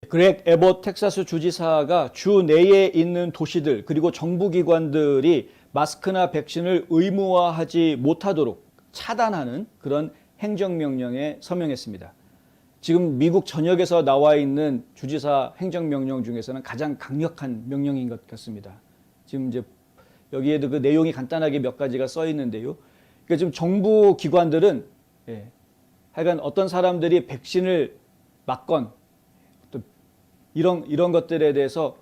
그렉 에봇 텍사스 주지사가 주 내에 있는 도시들 그리고 정부기관들이 마스크나 백신을 의무화하지 못하도록 차단하는 그런 행정명령에 서명했습니다. 지금 미국 전역에서 나와 있는 주지사 행정명령 중에서는 가장 강력한 명령인 것 같습니다. 지금 이제 여기에도 그 내용이 간단하게 몇 가지가 써 있는데요. 그러니까 지금 정부 기관들은 하여간 어떤 사람들이 백신을 맞건 또 이런 것들에 대해서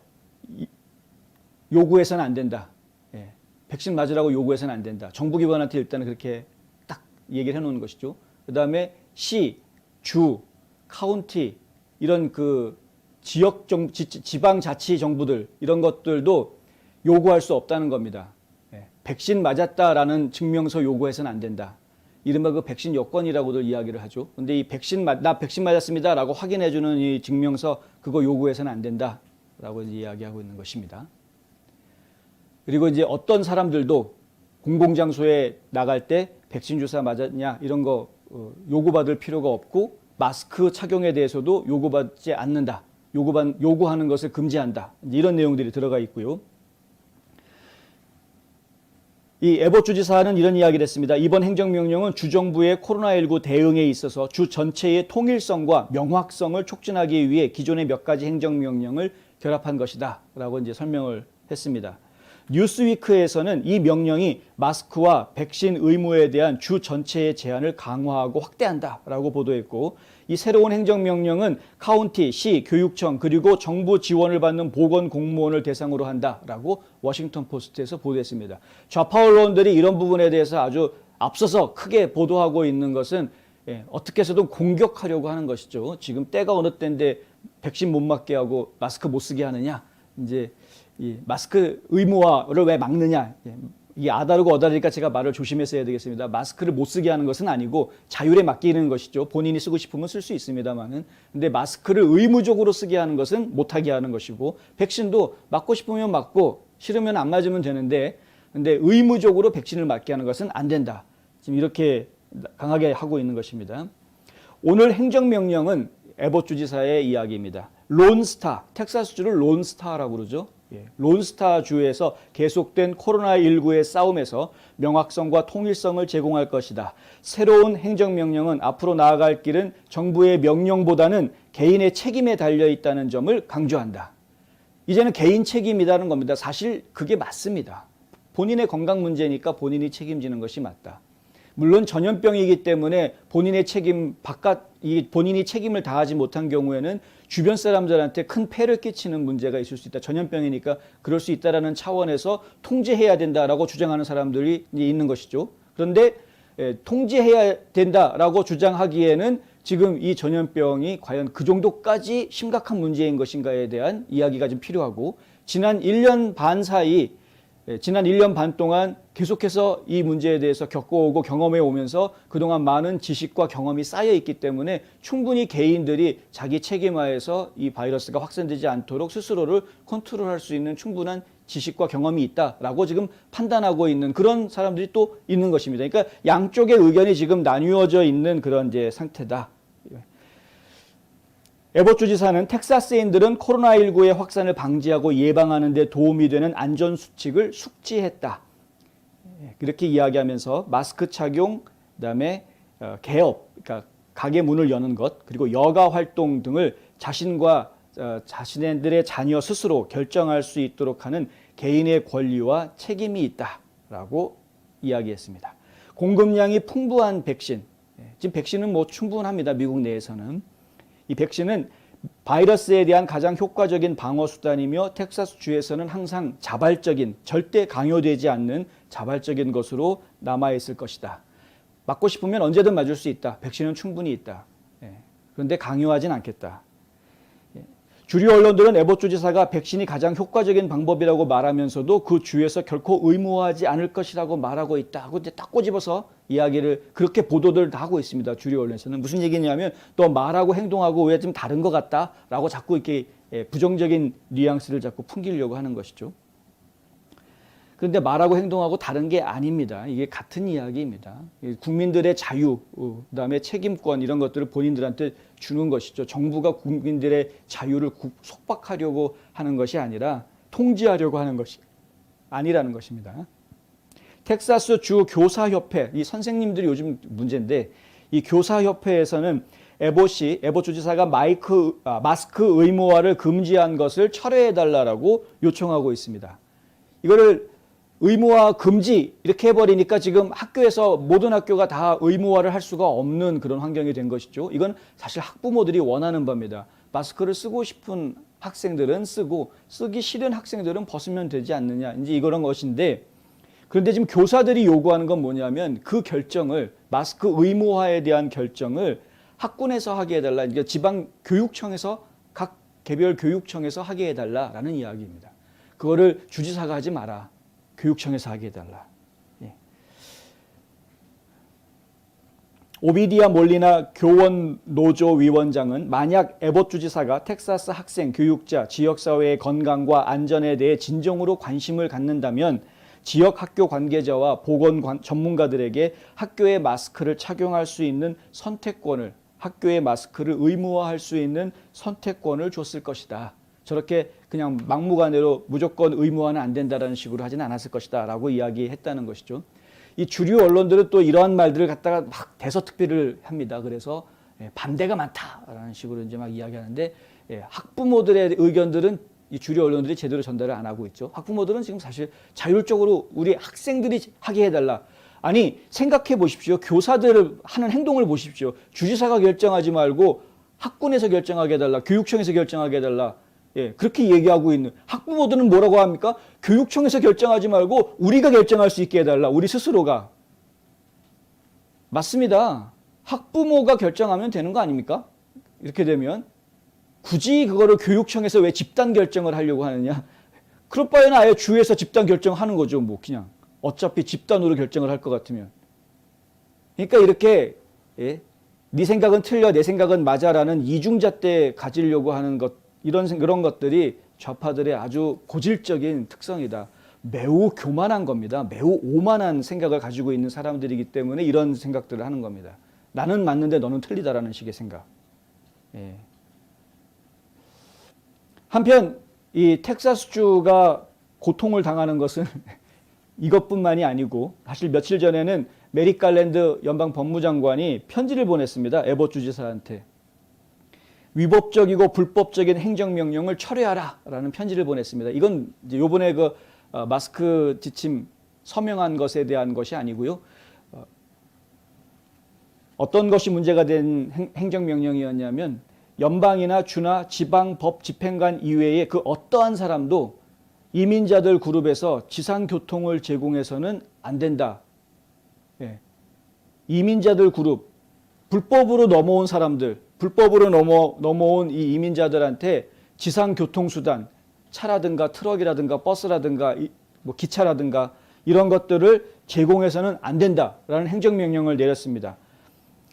요구해서는 안 된다. 백신 맞으라고 요구해서는 안 된다. 정부 기관한테 일단은 그렇게 딱 얘기를 해놓는 것이죠. 그 다음에 시, 주, 카운티 이런 그 지방자치 정부들 이런 것들도 요구할 수 없다는 겁니다. 백신 맞았다라는 증명서 요구해서는 안 된다. 이른바 그 백신 여권이라고들 이야기를 하죠. 근데 이 나 백신 맞았습니다라고 확인해주는 이 증명서 그거 요구해서는 안 된다라고 이야기하고 있는 것입니다. 그리고 이제 어떤 사람들도 공공장소에 나갈 때 백신 주사 맞았냐 이런 거 요구받을 필요가 없고 마스크 착용에 대해서도 요구받지 않는다. 요구하는 것을 금지한다. 이런 내용들이 들어가 있고요. 이 에봇 주지사는 이런 이야기를 했습니다. 이번 행정명령은 주정부의 코로나19 대응에 있어서 주 전체의 통일성과 명확성을 촉진하기 위해 기존의 몇 가지 행정명령을 결합한 것이다. 라고 이제 설명을 했습니다. 뉴스위크에서는 이 명령이 마스크와 백신 의무에 대한 주 전체의 제한을 강화하고 확대한다라고 보도했고 이 새로운 행정명령은 카운티, 시, 교육청 그리고 정부 지원을 받는 보건 공무원을 대상으로 한다라고 워싱턴 포스트에서 보도했습니다. 좌파 언론들이 이런 부분에 대해서 아주 앞서서 크게 보도하고 있는 것은 어떻게 해서든 공격하려고 하는 것이죠. 지금 때가 어느 때인데 백신 못 맞게 하고 마스크 못 쓰게 하느냐 이제 이 마스크 의무화를 왜 막느냐. 이게 아다르고 어다르니까 제가 말을 조심해서 해야 되겠습니다. 마스크를 못 쓰게 하는 것은 아니고 자율에 맡기는 것이죠. 본인이 쓰고 싶으면 쓸 수 있습니다만은. 근데 마스크를 의무적으로 쓰게 하는 것은 못하게 하는 것이고 백신도 맞고 싶으면 맞고 싫으면 안 맞으면 되는데 근데 의무적으로 백신을 맞게 하는 것은 안 된다. 지금 이렇게 강하게 하고 있는 것입니다. 오늘 행정명령은 에봇 주지사의 이야기입니다. 론스타, 텍사스주를 론스타라고 그러죠. 론스타 주에서 계속된 코로나19의 싸움에서 명확성과 통일성을 제공할 것이다. 새로운 행정명령은 앞으로 나아갈 길은 정부의 명령보다는 개인의 책임에 달려 있다는 점을 강조한다. 이제는 개인 책임이라는 겁니다. 사실 그게 맞습니다. 본인의 건강 문제니까 본인이 책임지는 것이 맞다. 물론 전염병이기 때문에 본인의 본인이 책임을 다하지 못한 경우에는 주변 사람들한테 큰 폐를 끼치는 문제가 있을 수 있다. 전염병이니까 그럴 수 있다라는 차원에서 통제해야 된다라고 주장하는 사람들이 있는 것이죠. 그런데 통제해야 된다라고 주장하기에는 지금 이 전염병이 과연 그 정도까지 심각한 문제인 것인가에 대한 이야기가 좀 필요하고 지난 1년 반 동안 계속해서 이 문제에 대해서 겪어오고 경험해 오면서 그동안 많은 지식과 경험이 쌓여 있기 때문에 충분히 개인들이 자기 책임하에서 이 바이러스가 확산되지 않도록 스스로를 컨트롤할 수 있는 충분한 지식과 경험이 있다라고 지금 판단하고 있는 그런 사람들이 또 있는 것입니다. 그러니까 양쪽의 의견이 지금 나뉘어져 있는 그런 이제 상태다. 에봇 주지사는 텍사스인들은 코로나19의 확산을 방지하고 예방하는 데 도움이 되는 안전수칙을 숙지했다. 그렇게 이야기하면서 마스크 착용, 그다음에 개업, 그러니까 가게 문을 여는 것, 그리고 여가 활동 등을 자신과 자신들의 자녀 스스로 결정할 수 있도록 하는 개인의 권리와 책임이 있다라고 이야기했습니다. 공급량이 풍부한 백신, 지금 백신은 뭐 충분합니다. 미국 내에서는. 이 백신은 바이러스에 대한 가장 효과적인 방어 수단이며 텍사스 주에서는 항상 자발적인, 절대 강요되지 않는 자발적인 것으로 남아있을 것이다. 맞고 싶으면 언제든 맞을 수 있다. 백신은 충분히 있다. 그런데 강요하진 않겠다. 주류 언론들은 에봇 주지사가 백신이 가장 효과적인 방법이라고 말하면서도 그 주에서 결코 의무화하지 않을 것이라고 말하고 있다 하고 이제 딱 꼬집어서 이야기를 그렇게 보도들 다 하고 있습니다. 주류 언론에서는 무슨 얘기냐면 또 말하고 행동하고 왜 좀 다른 것 같다라고 자꾸 이렇게 부정적인 뉘앙스를 자꾸 풍기려고 하는 것이죠. 그런데 말하고 행동하고 다른 게 아닙니다. 이게 같은 이야기입니다. 국민들의 자유, 그다음에 책임권 이런 것들을 본인들한테 주는 것이죠. 정부가 국민들의 자유를 속박하려고 하는 것이 아니라 통제하려고 하는 것이 아니라는 것입니다. 텍사스 주 교사협회, 이 선생님들이 요즘 문제인데 이 교사협회에서는 에봇 주지사가 마스크 의무화를 금지한 것을 철회해달라고 요청하고 있습니다. 이거를 의무화 금지 이렇게 해버리니까 지금 학교에서 모든 학교가 다 의무화를 할 수가 없는 그런 환경이 된 것이죠. 이건 사실 학부모들이 원하는 바입니다. 마스크를 쓰고 싶은 학생들은 쓰고 쓰기 싫은 학생들은 벗으면 되지 않느냐 이제 이런 것인데 그런데 지금 교사들이 요구하는 건 뭐냐면 그 결정을 마스크 의무화에 대한 결정을 학군에서 하게 해달라. 그러니까 지방 교육청에서 각 개별 교육청에서 하게 해달라라는 이야기입니다. 그거를 주지사가 하지 마라. 교육청에서 하게 해달라. 예. 오비디아 몰리나 교원 노조 위원장은 만약 에봇 주지사가 텍사스 학생, 교육자, 지역사회의 건강과 안전에 대해 진정으로 관심을 갖는다면 지역 학교 관계자와 보건 전문가들에게 학교에 마스크를 착용할 수 있는 선택권을 학교에 마스크를 의무화할 수 있는 선택권을 줬을 것이다. 저렇게 그냥 막무가내로 무조건 의무화는 안 된다라는 식으로 하지는 않았을 것이다 라고 이야기했다는 것이죠. 이 주류 언론들은 또 이러한 말들을 갖다가 막 대서특필을 합니다. 그래서 반대가 많다라는 식으로 이제 막 이야기하는데 학부모들의 의견들은 이 주류 언론들이 제대로 전달을 안 하고 있죠. 학부모들은 지금 사실 자율적으로 우리 학생들이 하게 해달라. 아니 생각해 보십시오. 교사들을 하는 행동을 보십시오. 주지사가 결정하지 말고 학군에서 결정하게 해달라. 교육청에서 결정하게 해달라. 예, 그렇게 얘기하고 있는 학부모들은 뭐라고 합니까? 교육청에서 결정하지 말고 우리가 결정할 수 있게 해달라. 우리 스스로가. 맞습니다. 학부모가 결정하면 되는 거 아닙니까? 이렇게 되면 굳이 그거를 교육청에서 왜 집단 결정을 하려고 하느냐? 그럴 바에는 아예 주에서 집단 결정하는 거죠. 뭐 그냥 어차피 집단으로 결정을 할 것 같으면. 그러니까 이렇게 네 생각은 틀려, 내 생각은 맞아라는 이중잣대 가지려고 하는 것 그런 것들이 좌파들의 아주 고질적인 특성이다. 매우 교만한 겁니다. 매우 오만한 생각을 가지고 있는 사람들이기 때문에 이런 생각들을 하는 겁니다. 나는 맞는데 너는 틀리다라는 식의 생각. 예. 한편 이 텍사스주가 고통을 당하는 것은 이것뿐만이 아니고 사실 며칠 전에는 메릭 갈랜드 연방 법무장관이 편지를 보냈습니다. 에봇 주지사한테. 위법적이고 불법적인 행정명령을 철회하라라는 편지를 보냈습니다. 이건 이제 요번에 그 마스크 지침 서명한 것에 대한 것이 아니고요. 어떤 것이 문제가 된 행정명령이었냐면 연방이나 주나 지방 법 집행관 이외의 그 어떠한 사람도 이민자들 그룹에서 지상교통을 제공해서는 안 된다. 예. 이민자들 그룹, 불법으로 넘어온 사람들, 불법으로 넘어온 이 이민자들한테 지상교통수단, 차라든가 트럭이라든가 버스라든가 뭐 기차라든가 이런 것들을 제공해서는 안 된다라는 행정명령을 내렸습니다.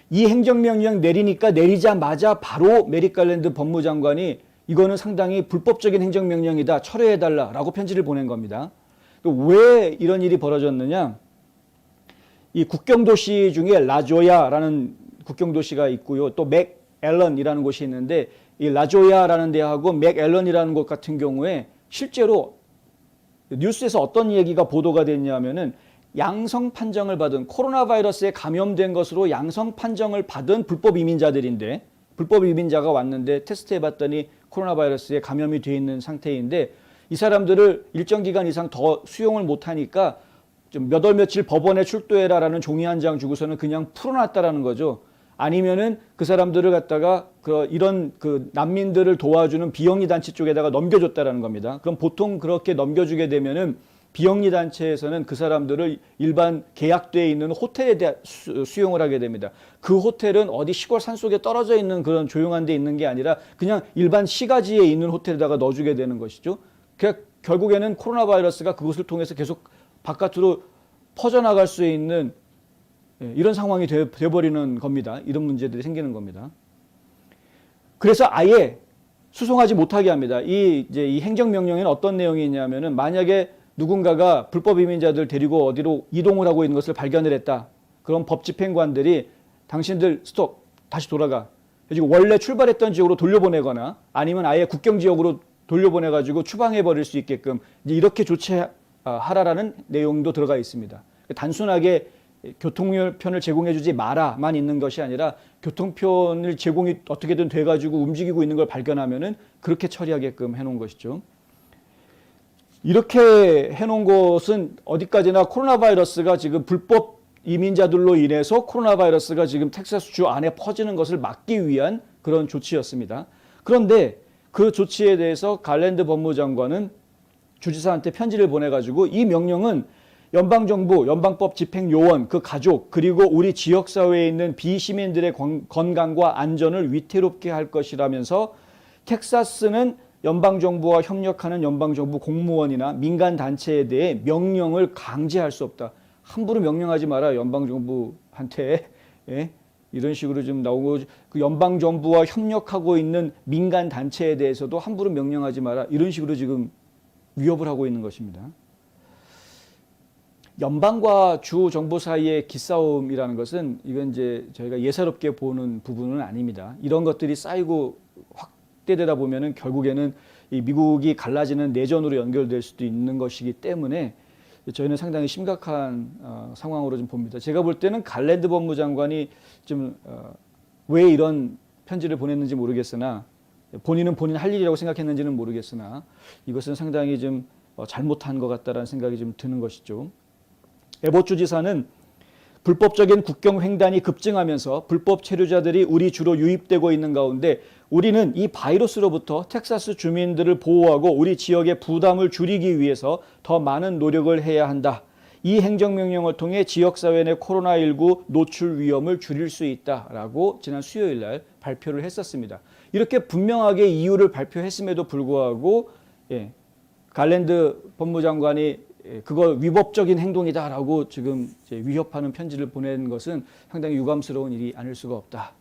이 행정명령 내리자마자 바로 메릭 갈랜드 법무장관이 이거는 상당히 불법적인 행정명령이다. 철회해달라라고 편지를 보낸 겁니다. 왜 이런 일이 벌어졌느냐? 이 국경도시 중에 라조야라는 국경도시가 있고요. 또 맥앨런이라는 곳이 있는데 이 라조야라는 데하고 맥앨런이라는 곳 같은 경우에 실제로 뉴스에서 어떤 얘기가 보도가 됐냐면은 양성 판정을 받은 코로나 바이러스에 감염된 것으로 양성 판정을 받은 불법 이민자들인데 불법 이민자가 왔는데 테스트해 봤더니 코로나 바이러스에 감염이 돼 있는 상태인데 이 사람들을 일정 기간 이상 더 수용을 못 하니까 좀 몇 월 며칠 법원에 출두해라라는 종이 한 장 주고서는 그냥 풀어놨다라는 거죠. 아니면은 그 사람들을 갖다가 이런 난민들을 도와주는 비영리 단체 쪽에다가 넘겨줬다라는 겁니다. 그럼 보통 그렇게 넘겨주게 되면은 비영리 단체에서는 그 사람들을 일반 계약되어 있는 호텔에 대한 수용을 하게 됩니다. 그 호텔은 어디 시골 산속에 떨어져 있는 그런 조용한 데 있는 게 아니라 그냥 일반 시가지에 있는 호텔에다가 넣어주게 되는 것이죠. 결국에는 코로나 바이러스가 그것을 통해서 계속 바깥으로 퍼져나갈 수 있는 이런 상황이 돼버리는 겁니다. 이런 문제들이 생기는 겁니다. 그래서 아예 수송하지 못하게 합니다. 이 행정명령에는 어떤 내용이 있냐면은 만약에 누군가가 불법 이민자들 데리고 어디로 이동을 하고 있는 것을 발견을 했다. 그럼 법 집행관들이 당신들 스톱, 다시 돌아가. 그리고 원래 출발했던 지역으로 돌려보내거나 아니면 아예 국경 지역으로 돌려보내가지고 추방해 버릴 수 있게끔 이제 이렇게 조치하라라는 내용도 들어가 있습니다. 단순하게 교통편을 제공해주지 마라만 있는 것이 아니라 교통편을 제공이 어떻게든 돼가지고 움직이고 있는 걸 발견하면은 그렇게 처리하게끔 해놓은 것이죠. 이렇게 해놓은 것은 어디까지나 코로나 바이러스가 지금 불법 이민자들로 인해서 코로나 바이러스가 지금 텍사스주 안에 퍼지는 것을 막기 위한 그런 조치였습니다. 그런데 그 조치에 대해서 갈랜드 법무장관은 주지사한테 편지를 보내가지고 이 명령은 연방정부, 연방법 집행요원, 그 가족, 그리고 우리 지역사회에 있는 비시민들의 건강과 안전을 위태롭게 할 것이라면서 텍사스는 연방정부와 협력하는 연방정부 공무원이나 민간단체에 대해 명령을 강제할 수 없다. 함부로 명령하지 마라, 연방정부한테. 예? 이런 식으로 좀 나오고, 그 연방정부와 협력하고 있는 민간단체에 대해서도 함부로 명령하지 마라. 이런 식으로 지금 위협을 하고 있는 것입니다. 연방과 주 정부 사이의 기싸움이라는 것은 이건 이제 저희가 예사롭게 보는 부분은 아닙니다. 이런 것들이 쌓이고 확대되다 보면은 결국에는 이 미국이 갈라지는 내전으로 연결될 수도 있는 것이기 때문에 저희는 상당히 심각한 상황으로 좀 봅니다. 제가 볼 때는 갈랜드 법무장관이 좀 왜 이런 편지를 보냈는지 모르겠으나 본인은 본인 할 일이라고 생각했는지는 모르겠으나 이것은 상당히 좀 잘못한 것 같다라는 생각이 좀 드는 것이죠. 에봇 지사는 불법적인 국경 횡단이 급증하면서 불법 체류자들이 우리 주로 유입되고 있는 가운데 우리는 이 바이러스로부터 텍사스 주민들을 보호하고 우리 지역의 부담을 줄이기 위해서 더 많은 노력을 해야 한다. 이 행정명령을 통해 지역사회 내 코로나19 노출 위험을 줄일 수 있다라고 지난 수요일 날 발표를 했었습니다. 이렇게 분명하게 이유를 발표했음에도 불구하고 갈랜드 법무장관이 그거 위법적인 행동이다라고 지금 위협하는 편지를 보낸 것은 상당히 유감스러운 일이 아닐 수가 없다.